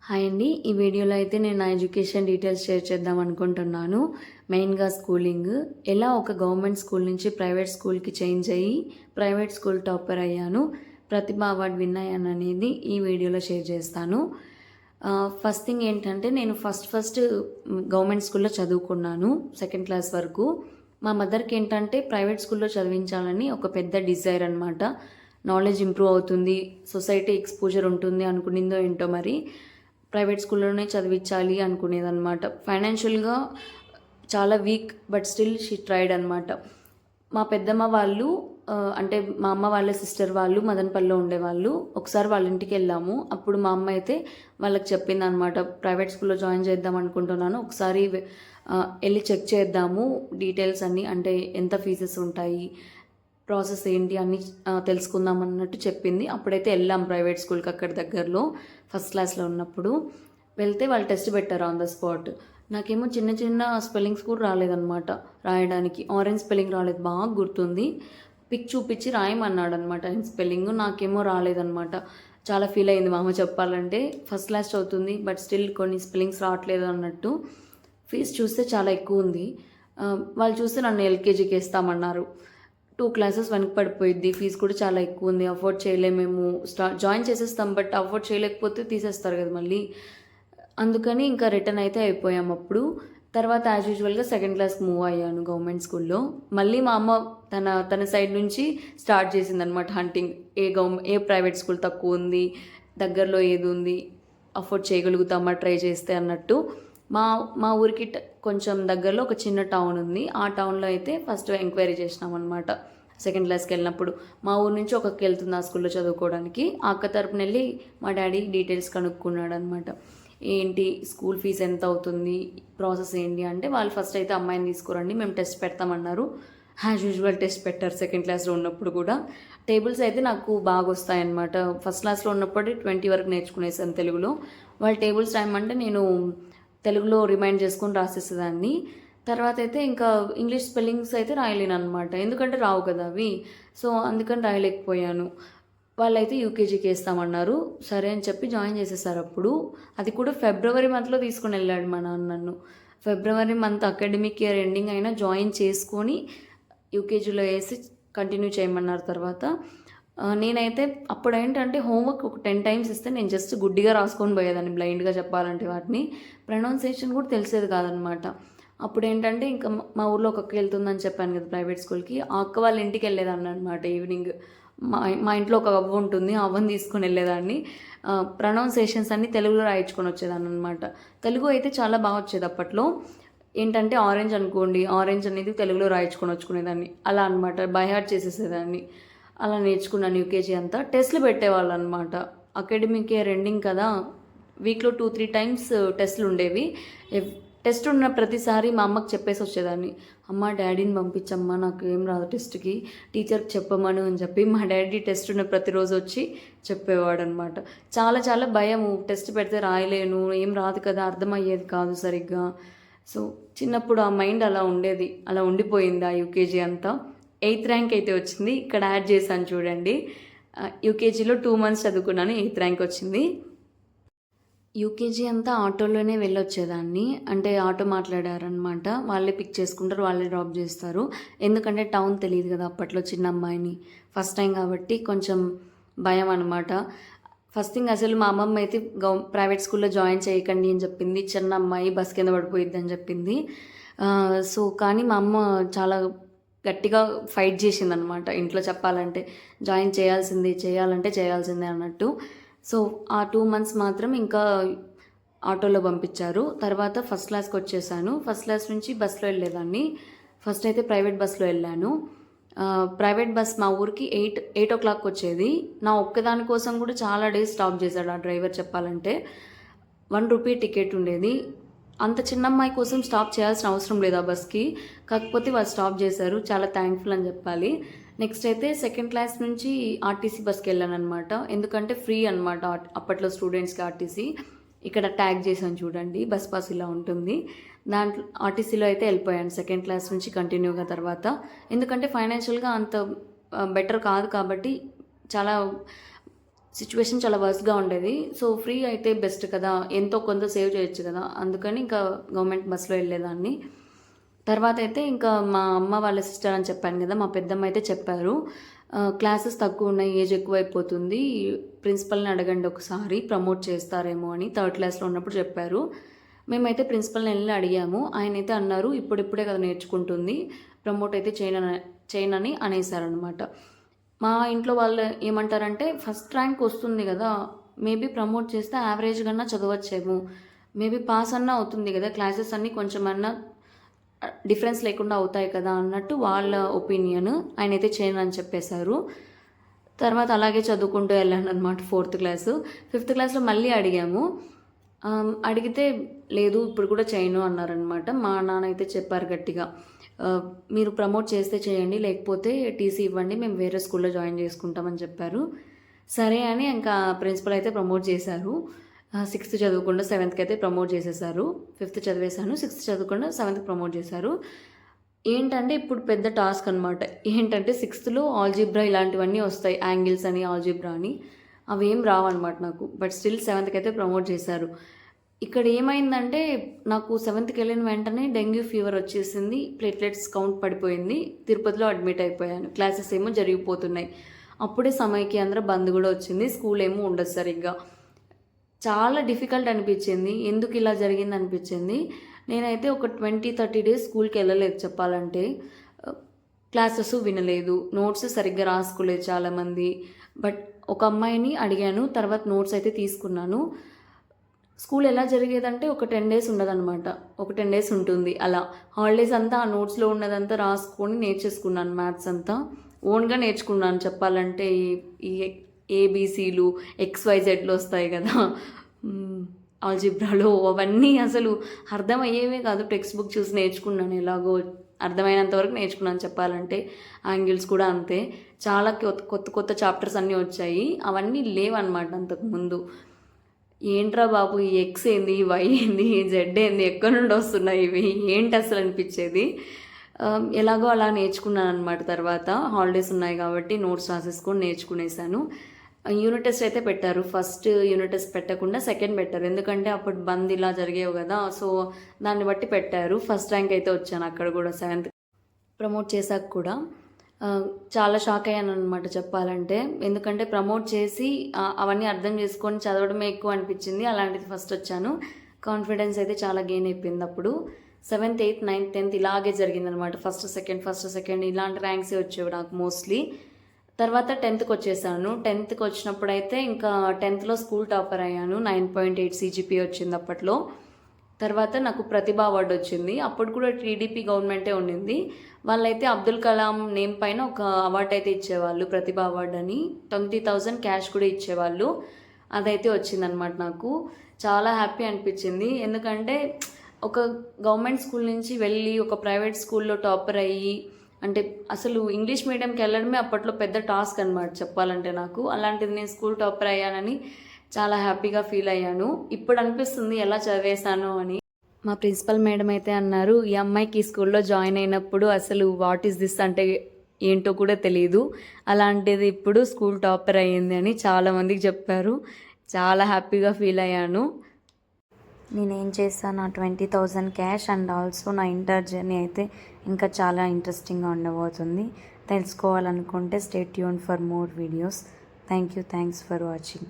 Hi అండి. ఈ వీడియోలో అయితే నేను నా ఎడ్యుకేషన్ డీటెయిల్స్ షేర్ చేద్దాం అనుకుంటున్నాను. మెయిన్గా స్కూలింగ్, ఎలా ఒక గవర్నమెంట్ స్కూల్ నుంచి ప్రైవేట్ స్కూల్కి చేంజ్ అయ్యి ప్రైవేట్ స్కూల్ టాపర్ అయ్యాను, ప్రతిభ అవార్డు విన్ అయ్యాను అనేది ఈ వీడియోలో షేర్ చేస్తాను. ఫస్ట్ థింగ్ ఏంటంటే, నేను ఫస్ట్ గవర్నమెంట్ స్కూల్లో చదువుకున్నాను సెకండ్ క్లాస్ వరకు. మా మదర్కి ఏంటంటే ప్రైవేట్ స్కూల్లో చదివించాలని ఒక పెద్ద డిజైర్ అనమాట. నాలెడ్జ్ ఇంప్రూవ్ అవుతుంది, సొసైటీ ఎక్స్పోజర్ ఉంటుంది అనుకునిందో ఏంటో మరి ప్రైవేట్ స్కూల్లోనే చదివించాలి అనుకునేదన్నమాట. ఫైనాన్షియల్గా చాలా week, but still she tried అనమాట. మా పెద్దమ్మ వాళ్ళు అంటే మా అమ్మ వాళ్ళ సిస్టర్ వాళ్ళు మదనపల్లిలో ఉండేవాళ్ళు. ఒకసారి వాళ్ళ ఇంటికి వెళ్ళాము. అప్పుడు మా అమ్మ అయితే వాళ్ళకి చెప్పింది అనమాట, ప్రైవేట్ స్కూల్లో జాయిన్ చేద్దాం అనుకుంటున్నాను, ఒకసారి వెళ్ళి చెక్ చేద్దాము డీటెయిల్స్ అన్నీ, అంటే ఎంత ఫీజెస్ ఉంటాయి, ప్రాసెస్ ఏంటి అన్నీ తెలుసుకుందాం అన్నట్టు చెప్పింది. అప్పుడైతే వెళ్ళాం ప్రైవేట్ స్కూల్కి, అక్కడ దగ్గరలో ఫస్ట్ క్లాస్లో ఉన్నప్పుడు. వెళ్తే వాళ్ళు టెస్ట్ పెట్టారు ఆన్ ద స్పాట్. నాకేమో చిన్న చిన్న స్పెల్లింగ్స్ కూడా రాలేదన్నమాట రాయడానికి. ఆరెంజ్ స్పెల్లింగ్ రాలేదు, బాగా గుర్తుంది. పిక్ చూపించి రాయమన్నాడు అనమాట ఆయన స్పెల్లింగ్, నాకేమో రాలేదన్నమాట. చాలా ఫీల్ అయింది మా అమ్మ చెప్పాలంటే. ఫస్ట్ క్లాస్ చదువుతుంది బట్ స్టిల్ కొన్ని స్పెల్లింగ్స్ రావట్లేదు అన్నట్టు. ఫీజు చూస్తే చాలా ఎక్కువ ఉంది. వాళ్ళు చూస్తే నన్ను ఎల్కేజీకి వేస్తామన్నారు. 2 క్లాసెస్ వెనక్కి పడిపోయిద్ది, ఫీజు కూడా చాలా ఎక్కువ ఉంది, అఫోర్డ్ చేయలేము. మేము జాయిన్ చేసేస్తాం బట్ అఫోర్డ్ చేయలేకపోతే తీసేస్తారు కదా మళ్ళీ. అందుకని ఇంకా రిటర్న్ అయితే అయిపోయాం అప్పుడు. తర్వాత యాజ్ యూజువల్గా సెకండ్ క్లాస్కి మూవ్ అయ్యాను గవర్నమెంట్ స్కూల్లో. మళ్ళీ మా అమ్మ తన సైడ్ నుంచి స్టార్ట్ చేసిందనమాట హంటింగ్. ఏ ప్రైవేట్ స్కూల్ తక్కువ ఉంది, దగ్గరలో ఏది ఉంది, అఫోర్డ్ చేయగలుగుతామా ట్రై చేస్తే అన్నట్టు. మా ఊరికి కొంచెం దగ్గరలో ఒక చిన్న టౌన్ ఉంది. ఆ టౌన్లో అయితే ఫస్ట్ ఎంక్వైరీ చేసినాం అనమాట. సెకండ్ క్లాస్కి వెళ్ళినప్పుడు మా ఊరు నుంచి ఒక్కకి వెళ్తుంది ఆ స్కూల్లో చదువుకోవడానికి. ఆ అక్క తరపున వెళ్ళి మా డాడీ డీటెయిల్స్ కనుక్కున్నాడు అనమాట. ఏంటి స్కూల్ ఫీజు ఎంత అవుతుంది, ప్రాసెస్ ఏంటి అంటే, వాళ్ళు ఫస్ట్ అయితే అమ్మాయిని తీసుకురండి, మేము టెస్ట్ పెడతామన్నారు. యాజ్ యూజువల్ టెస్ట్ పెట్టారు సెకండ్ క్లాస్లో ఉన్నప్పుడు కూడా. టేబుల్స్ అయితే నాకు బాగా వస్తాయన్నమాట. ఫస్ట్ క్లాస్లో ఉన్నప్పుడు 20 వరకు నేర్చుకునేసాను తెలుగులో. వాళ్ళు టేబుల్స్ రాయమంటే నేను తెలుగులో రిమైండ్ చేసుకొని రాసేసేదాన్ని. తర్వాత అయితే ఇంకా ఇంగ్లీష్ స్పెల్లింగ్స్ అయితే రాయలేను అనమాట, ఎందుకంటే రావు కదా అవి. సో అందుకని రాయలేకపోయాను. వాళ్ళైతే యూకేజీకి వేస్తామన్నారు. సరే అని చెప్పి జాయిన్ చేసేసారు అప్పుడు. అది కూడా ఫిబ్రవరి మంత్లో తీసుకుని వెళ్ళాడు మా నాన్న నన్ను. ఫిబ్రవరి మంత్ అకాడమిక్ ఇయర్ ఎండింగ్ అయినా జాయిన్ చేసుకొని యూకేజీలో వేసి కంటిన్యూ చేయమన్నారు. తర్వాత నేనైతే అప్పుడు ఏంటంటే హోంవర్క్ ఒక 10 టైమ్స్ ఇస్తే నేను జస్ట్ గుడ్డిగా రాసుకొని పోయేదాన్ని, బ్లైండ్గా చెప్పాలంటే. వాటిని ప్రొనౌన్సియేషన్ కూడా తెలిసేది కాదనమాట. అప్పుడు ఏంటంటే ఇంకా మా ఊర్లో ఒక అక్క వెళ్తుందని చెప్పాను కదా ప్రైవేట్ స్కూల్కి, ఆ అక్క వాళ్ళ ఇంటికి వెళ్ళేదాన్ని అనమాట ఈవినింగ్. మా ఇంట్లో ఒక అవ్వ ఉంటుంది, ఆ అవ్వని తీసుకొని వెళ్ళేదాన్ని. ప్రొనౌన్సియేషన్స్ అన్నీ తెలుగులో రాయించుకొని వచ్చేదాన్ని అనమాట. తెలుగు అయితే చాలా బాగా వచ్చేది అప్పట్లో. ఏంటంటే ఆరెంజ్ అనుకోండి, ఆరెంజ్ అనేది తెలుగులో రాయించుకొని వచ్చుకునేదాన్ని. అలా అనమాట, బై హార్ట్ చేసేసేదాన్ని. అలా నేర్చుకున్నాను యూకేజీ అంతా. టెస్ట్లు పెట్టేవాళ్ళు అనమాట. అకాడమిక్ ఇయర్ ఎండింగ్ కదా, వీక్లో 2-3 టైమ్స్ టెస్ట్లు ఉండేవి. టెస్ట్ ఉన్న ప్రతిసారి మా అమ్మకి చెప్పేసి వచ్చేదాన్ని, అమ్మ డాడీని పంపించమ్మా, నాకు ఏం రాదు టెస్ట్కి, టీచర్కి చెప్పమను అని చెప్పి మా డాడీ టెస్ట్ ఉన్న ప్రతిరోజు వచ్చి చెప్పేవాడు అనమాట. చాలా చాలా భయము, టెస్ట్ పెడితే రాయలేను, ఏం రాదు కదా, అర్థమయ్యేది కాదు సరిగ్గా. సో చిన్నప్పుడు ఆ మైండ్ అలా ఉండేది, అలా ఉండిపోయింది ఆ యూకేజీ అంతా. 8th ర్యాంక్ అయితే వచ్చింది. ఇక్కడ యాడ్ చేశాను చూడండి. యూకేజీలో 2 months చదువుకున్నాను, 8th ర్యాంక్ వచ్చింది. యూకేజీ అంతా ఆటోలోనే వెళ్ళొచ్చేదాన్ని. అంటే ఆటో మాట్లాడారనమాట, వాళ్ళే పిక్ చేసుకుంటారు, వాళ్ళే డ్రాప్ చేస్తారు. ఎందుకంటే టౌన్ తెలియదు కదా అప్పట్లో, చిన్న అమ్మాయిని, ఫస్ట్ టైం కాబట్టి కొంచెం భయం అనమాట. ఫస్ట్ థింగ్ అసలు మా అమ్మమ్మ అయితే ప్రైవేట్ స్కూల్లో జాయిన్ చేయకండి అని చెప్పింది. చిన్న అమ్మాయి బస్ కింద పడిపోయిద్ది అని చెప్పింది. సో కానీ మా అమ్మ చాలా గట్టిగా ఫైట్ చేసిందనమాట ఇంట్లో. చెప్పాలంటే జాయిన్ చేయాల్సిందే అన్నట్టు. సో ఆ 2 months మాత్రం ఇంకా ఆటోలో పంపించారు. తర్వాత ఫస్ట్ క్లాస్కి వచ్చేసాను. ఫస్ట్ క్లాస్ నుంచి బస్సులో వెళ్ళేదాన్ని. ఫస్ట్ అయితే ప్రైవేట్ బస్సులో వెళ్ళాను. ప్రైవేట్ బస్ మా ఊరికి 8 o'clock వచ్చేది. నా ఒక్కదాని కోసం కూడా చాలా డేస్ స్టాప్ చేశాడు ఆ డ్రైవర్. చెప్పాలంటే 1 రూపీ టికెట్ ఉండేది. అంత చిన్న అమ్మాయి కోసం స్టాప్ చేయాల్సిన అవసరం లేదు ఆ బస్కి, కాకపోతే వాళ్ళు స్టాప్ చేశారు. చాలా థ్యాంక్ఫుల్ అని చెప్పాలి. నెక్స్ట్ అయితే సెకండ్ క్లాస్ నుంచి ఆర్టీసీ బస్కి వెళ్ళాను అనమాట. ఎందుకంటే ఫ్రీ అనమాట అప్పట్లో స్టూడెంట్స్కి ఆర్టీసీ. ఇక్కడ ట్యాగ్ చేశాను చూడండి, బస్ పాస్ ఇలా ఉంటుంది. దాంట్లో ఆర్టీసీలో అయితే వెళ్ళిపోయాను సెకండ్ క్లాస్ నుంచి కంటిన్యూగా. తర్వాత ఎందుకంటే ఫైనాన్షియల్గా అంత బెటర్ కాదు కాబట్టి చాలా సిచ్యువేషన్ చాలా వర్స్ట్గా ఉండేది. సో ఫ్రీ అయితే బెస్ట్ కదా, ఎంతో కొంత సేవ్ చేయొచ్చు కదా, అందుకని ఇంకా గవర్నమెంట్ బస్సులో వెళ్ళేదాన్ని. తర్వాత అయితే ఇంకా మా అమ్మ వాళ్ళ సిస్టర్ అని చెప్పాను కదా, మా పెద్దమ్మ అయితే చెప్పారు, క్లాసెస్ తక్కువ ఉన్నాయి, ఏజ్ ఎక్కువైపోతుంది, ప్రిన్సిపల్ని అడగండి ఒకసారి ప్రమోట్ చేస్తారేమో అని 3rd క్లాస్లో ఉన్నప్పుడు చెప్పారు. మేమైతే ప్రిన్సిపల్ని వెళ్ళి అడిగాము. ఆయన అయితే అన్నారు, ఇప్పుడిప్పుడే కదా నేర్చుకుంటుంది, ప్రమోట్ అయితే చేయనని అనేసారనమాట. మా ఇంట్లో వాళ్ళు ఏమంటారంటే, ఫస్ట్ ర్యాంక్ వస్తుంది కదా, మేబీ ప్రమోట్ చేస్తే యావరేజ్ కన్నా చదవచ్చేమో, మేబీ పాస్ అన్నా అవుతుంది కదా, క్లాసెస్ అన్నీ కొంచెమన్నా డిఫరెన్స్ లేకుండా అవుతాయి కదా అన్నట్టు వాళ్ళ ఒపీనియన్. ఆయన అయితే చేయనని చెప్పేశారు. తర్వాత అలాగే చదువుకుంటూ వెళ్ళాను అనమాట 4th క్లాసు. 5th క్లాస్లో మళ్ళీ అడిగాము. అడిగితే లేదు ఇప్పుడు కూడా చేయను అన్నారనమాట. మా నాన్న అయితే చెప్పారు గట్టిగా, మీరు ప్రమోట్ చేస్తే చేయండి, లేకపోతే టీసీ ఇవ్వండి, మేము వేరే స్కూల్లో జాయిన్ చేసుకుంటామని చెప్పారు. సరే అని ఇంకా ప్రిన్సిపల్ అయితే ప్రమోట్ చేశారు. 6th చదువుకుండా 7th అయితే ప్రమోట్ చేసేసారు. 5th చదివేశాను, 6th చదువుకుండా 7th ప్రమోట్ చేశారు. ఏంటంటే ఇప్పుడు పెద్ద టాస్క్ అనమాట. ఏంటంటే 6thలో ఆల్జీబ్రా ఇలాంటివన్నీ వస్తాయి, యాంగిల్స్ అని, ఆల్జీబ్రా అని, అవి ఏం రావన్నమాట నాకు. బట్ స్టిల్ 7th అయితే ప్రమోట్ చేశారు. ఇక్కడ ఏమైందంటే, నాకు 7th వెళ్ళిన వెంటనే డెంగ్యూ ఫీవర్ వచ్చేసింది, ప్లేట్లెట్స్ కౌంట్ పడిపోయింది, తిరుపతిలో అడ్మిట్ అయిపోయాను. క్లాసెస్ ఏమో జరిగిపోతున్నాయి. అప్పుడే సమైక్యాంధ్ర బంద్ కూడా వచ్చింది, స్కూల్ ఏమో ఉండదు సరిగ్గా. చాలా డిఫికల్ట్ అనిపించింది, ఎందుకు ఇలా జరిగింది అనిపించింది. నేనైతే ఒక 20-30 డేస్ స్కూల్కి వెళ్ళలేదు చెప్పాలంటే. క్లాసెస్ వినలేదు, నోట్స్ సరిగ్గా రాసుకోలేదు చాలామంది. బట్ ఒక అమ్మాయిని అడిగాను, తర్వాత నోట్స్ అయితే తీసుకున్నాను. స్కూల్ ఎలా జరిగేదంటే ఒక 10 డేస్ ఉండదన్నమాట, ఒక 10 డేస్ ఉంటుంది. అలా హాలిడేస్ అంతా ఆ నోట్స్లో ఉన్నదంతా రాసుకొని నేర్చేసుకున్నాను. మ్యాథ్స్ అంతా ఓన్గా నేర్చుకున్నాను చెప్పాలంటే. ఈ ఏబీసీలు XYZలు వస్తాయి కదా ఆల్జీబ్రాలో, అవన్నీ అసలు అర్థమయ్యేవే కాదు, టెక్స్ట్ బుక్ చూసి నేర్చుకున్నాను, ఎలాగో అర్థమైనంత వరకు నేర్చుకున్నాను చెప్పాలంటే. యాంగిల్స్ కూడా అంతే, చాలా కొత్త చాప్టర్స్ అన్నీ వచ్చాయి, అవన్నీ లేవన్నమాట అంతకుముందు. ఏంట్రా బాబు, ఈ X ఏంది, Y ఏంది, Z ఏంది, ఎక్కడి నుండి వస్తున్నాయి ఇవి, ఏంటి అసలు అనిపించేది. ఎలాగో అలా నేర్చుకున్నాను అనమాట. తర్వాత హాలిడేస్ ఉన్నాయి కాబట్టి నోట్స్ రాసేసుకొని నేర్చుకునేసాను. యూనిట్ టెస్ట్ అయితే పెట్టారు. ఫస్ట్ యూనిట్ టెస్ట్ పెట్టకుండా సెకండ్ పెట్టారు, ఎందుకంటే అప్పుడు బంద్ ఇలా జరిగేవి కదా, సో దాన్ని బట్టి పెట్టారు. ఫస్ట్ ర్యాంక్ అయితే వచ్చాను అక్కడ కూడా. 7th ప్రమోట్ చేశాక కూడా చాలా షాక్ అయ్యాను అనమాట చెప్పాలంటే. ఎందుకంటే ప్రమోట్ చేసి అవన్నీ అర్థం చేసుకొని చదవడమే ఎక్కువ అనిపించింది, అలాంటిది ఫస్ట్ వచ్చాను. కాన్ఫిడెన్స్ అయితే చాలా గెయిన్ అయిపోయింది అప్పుడు. 7th, 8th, 9th, 10th ఇలాగే జరిగిందనమాట. ఫస్ట్ సెకండ్ ఇలాంటి ర్యాంక్సే వచ్చేవి నాకు మోస్ట్లీ. తర్వాత 10th వచ్చేసాను. 10th వచ్చినప్పుడు అయితే ఇంకా 10thలో స్కూల్ టాపర్ అయ్యాను. 9.8 CGPA వచ్చింది అప్పట్లో. తర్వాత నాకు ప్రతిభ అవార్డు వచ్చింది. అప్పుడు కూడా టీడీపీ గవర్నమెంటే ఉండింది. వాళ్ళైతే అబ్దుల్ కలాం నేమ్ పైన ఒక అవార్డు అయితే ఇచ్చేవాళ్ళు, ప్రతిభ అవార్డు అని. 20,000 క్యాష్ కూడా ఇచ్చేవాళ్ళు. అదైతే వచ్చిందనమాట నాకు. చాలా హ్యాపీ అనిపించింది, ఎందుకంటే ఒక గవర్నమెంట్ స్కూల్ నుంచి వెళ్ళి ఒక ప్రైవేట్ స్కూల్లో టాపర్ అయ్యి, అంటే అసలు ఇంగ్లీష్ మీడియంకి వెళ్ళడమే అప్పట్లో పెద్ద టాస్క్ అనమాట చెప్పాలంటే నాకు. అలాంటిది నేను స్కూల్ టాపర్ అయ్యానని చాలా హ్యాపీగా ఫీల్ అయ్యాను. ఇప్పుడు అనిపిస్తుంది ఎలా చదివేశాను అని. మా ప్రిన్సిపల్ మేడం అయితే అన్నారు, ఈ అమ్మాయికి స్కూల్లో జాయిన్ అయినప్పుడు అసలు వాట్ ఈస్ దిస్ అంటే ఏంటో కూడా తెలియదు, అలాంటిది ఇప్పుడు స్కూల్ టాపర్ అయ్యింది అని చాలామందికి చెప్పారు. చాలా హ్యాపీగా ఫీల్ అయ్యాను. నేనేం చేస్తాను, నా 20,000 క్యాష్ అండ్ ఆల్సో నా ఇంటర్ జర్నీ అయితే ఇంకా చాలా ఇంట్రెస్టింగ్గా ఉండబోతుంది. తెలుసుకోవాలనుకుంటే stay tune for more videos. Thanks for watching.